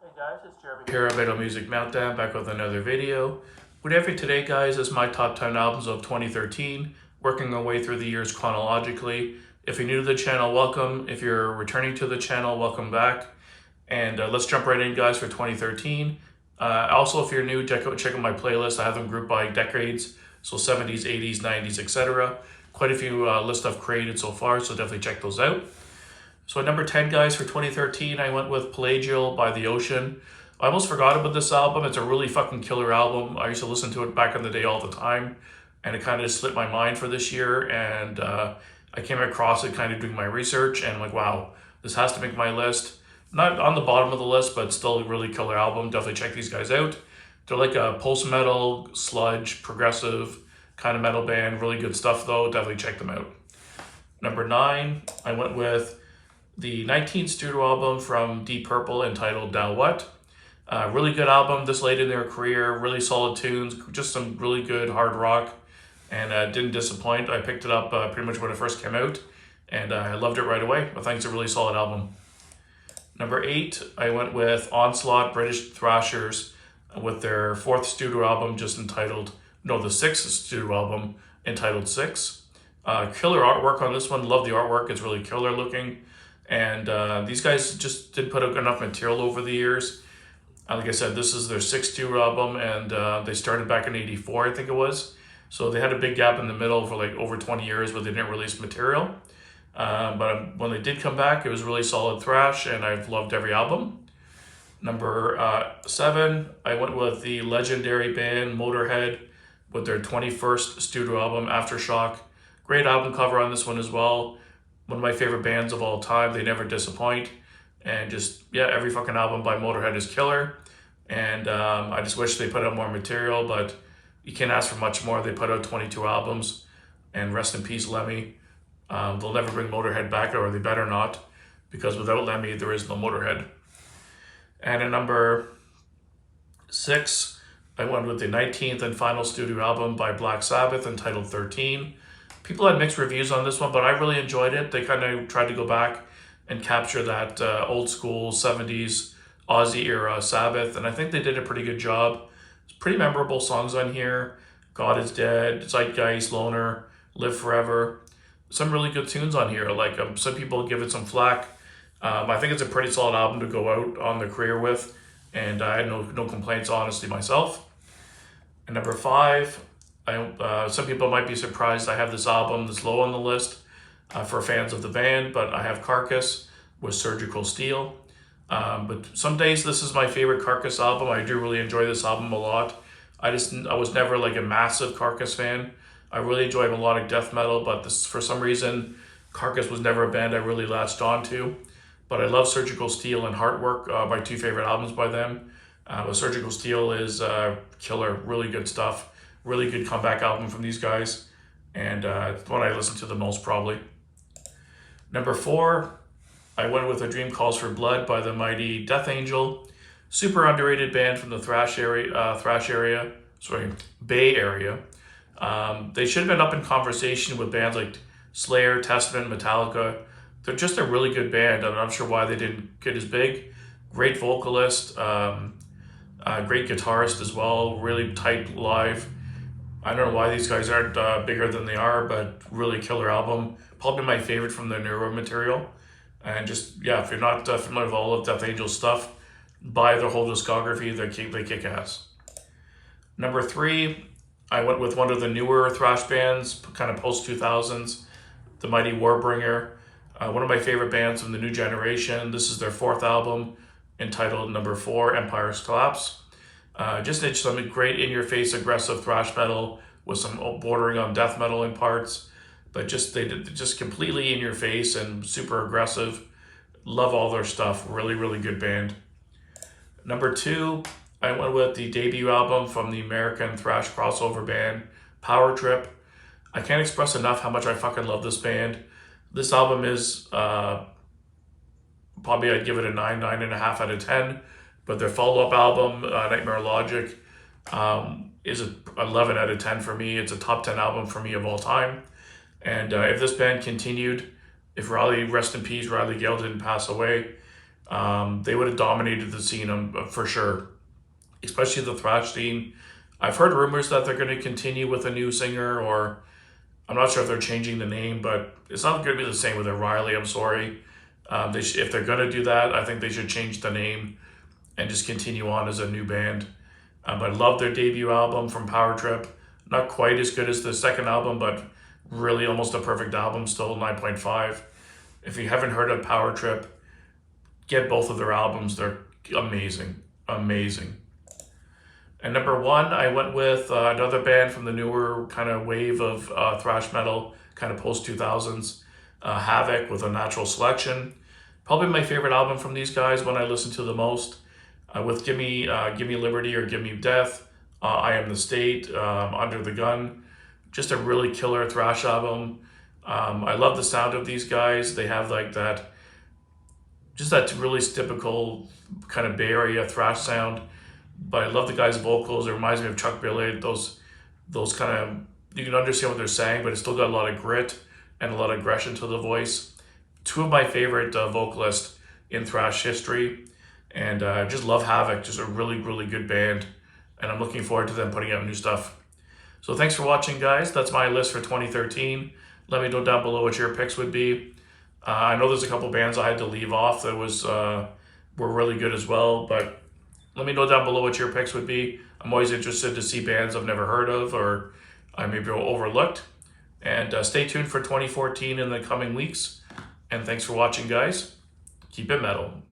Hey guys, it's Jeremy here of Metal Music Meltdown, back with another video. Whatever today, guys, is my top 10 albums of 2013, working our way through the years chronologically. If you're new to the channel, welcome. If you're returning to the channel, welcome back. And let's jump right in, guys, for 2013. Also, if you're new, check out my playlist. I have them grouped by decades, so 70s, 80s, 90s, etc. Quite a few lists I've created so far, so definitely check those out. So at number 10, guys, for 2013, I went with Pelagial by The Ocean. I almost forgot about this album. It's a really fucking killer album. I used to listen to it back in the day all the time, and it kind of just slipped my mind for this year. And I came across it kind of doing my research, and I'm like, wow, this has to make my list. Not on the bottom of the list, but still a really killer album. Definitely check these guys out. They're like a post-metal, sludge, progressive kind of metal band. Really good stuff, though. Definitely check them out. Number 9, I went with the 19th studio album from Deep Purple entitled Now What. Really good album this late in their career, really solid tunes, just some really good hard rock, and didn't disappoint. I picked it up pretty much when it first came out, and I loved it right away. I think it's a really solid album. Number 8, I went with Onslaught, British thrashers, with their 4th studio album just entitled, no, the 6th studio album entitled 6. Killer artwork on this one, love the artwork, it's really killer looking. And these guys just did put out enough material over the years. Like I said, this is their 6th studio album, and they started back in '84, I think it was. So they had a big gap in the middle for like over 20 years where they didn't release material. But when they did come back, it was really solid thrash, and I've loved every album. Number 7, I went with the legendary band Motorhead with their 21st studio album, Aftershock. Great album cover on this one as well. One of my favorite bands of all time. They never disappoint. And just, yeah, every fucking album by Motorhead is killer. And I just wish they put out more material, but you can't ask for much more. They put out 22 albums. And rest in peace, Lemmy. They'll never bring Motorhead back, or they better not, because without Lemmy, there is no Motorhead. And at number 6, I went with the 19th and final studio album by Black Sabbath entitled 13. People had mixed reviews on this one, but I really enjoyed it. They kind of tried to go back and capture that old school 70s Aussie era Sabbath, and I think they did a pretty good job. It's pretty memorable songs on here. God is Dead, Zeitgeist, Loner, Live Forever. Some really good tunes on here. Like some people give it some flack. I think it's a pretty solid album to go out on the career with, and I had no complaints, honestly, myself. And number 5, some people might be surprised I have this album this low on the list for fans of the band, but I have Carcass with Surgical Steel. But some days this is my favorite Carcass album. I do really enjoy this album a lot. I was never like a massive Carcass fan. I really enjoy melodic death metal, but for some reason, Carcass was never a band I really latched on to. But I love Surgical Steel and Heartwork, my 2 favorite albums by them. But Surgical Steel is killer, really good stuff. Really good comeback album from these guys, and it's the one I listen to the most probably. Number 4, I went with A Dream Calls for Blood by the mighty Death Angel. Super underrated band from the Bay Area. They should have been up in conversation with bands like Slayer, Testament, Metallica. They're just a really good band. I'm not sure why they didn't get as big. Great vocalist, great guitarist as well, really tight live. I don't know why these guys aren't bigger than they are, but really killer album. Probably my favorite from their newer material. And just, yeah, if you're not familiar with all of Death Angel's stuff, buy their whole discography. They kick ass. Number 3, I went with one of the newer thrash bands, kind of post-2000s, the mighty Warbringer. One of my favorite bands from the new generation. This is their 4th album, entitled Number 4, Empire's Collapse. Just some great in-your-face aggressive thrash metal with some bordering on death metal in parts, but they did just completely in your face and super aggressive. Love all their stuff. Really, really good band. Number 2, I went with the debut album from the American thrash crossover band Power Trip. I can't express enough how much I fucking love this band. This album is probably I'd give it a 9.5 out of 10. But their follow-up album, Nightmare Logic, is an 11 out of 10 for me. It's a top 10 album for me of all time. And if this band continued, if Riley, rest in peace, Riley Gale didn't pass away, They would have dominated the scene for sure, especially the thrash scene. I've heard rumors that they're going to continue with a new singer, or I'm not sure if they're changing the name, but it's not going to be the same with O'Reilly. I'm sorry. If they're going to do that, I think they should change the name and just continue on as a new band. I love their debut album from Power Trip. Not quite as good as the second album, but really almost a perfect album, still 9.5. If you haven't heard of Power Trip, get both of their albums. They're amazing, amazing. And number one, I went with another band from the newer kind of wave of thrash metal, kind of post 2000s, Havoc with A Natural Selection. Probably my favorite album from these guys, one I listen to the most. With Give Me Liberty or Give Me Death, I Am the State, Under the Gun. Just a really killer thrash album. I love the sound of these guys. They have like that, just that really typical kind of Bay Area thrash sound. But I love the guys' vocals. It reminds me of Chuck Berry. Those kind of, you can understand what they're saying, but it's still got a lot of grit and a lot of aggression to the voice. Two of my favorite vocalists in thrash history. And I just love Havoc, just a really, really good band. And I'm looking forward to them putting out new stuff. So thanks for watching, guys. That's my list for 2013. Let me know down below what your picks would be. I know there's a couple bands I had to leave off that were really good as well, but let me know down below what your picks would be. I'm always interested to see bands I've never heard of or I maybe overlooked. And stay tuned for 2014 in the coming weeks. And thanks for watching, guys. Keep it metal.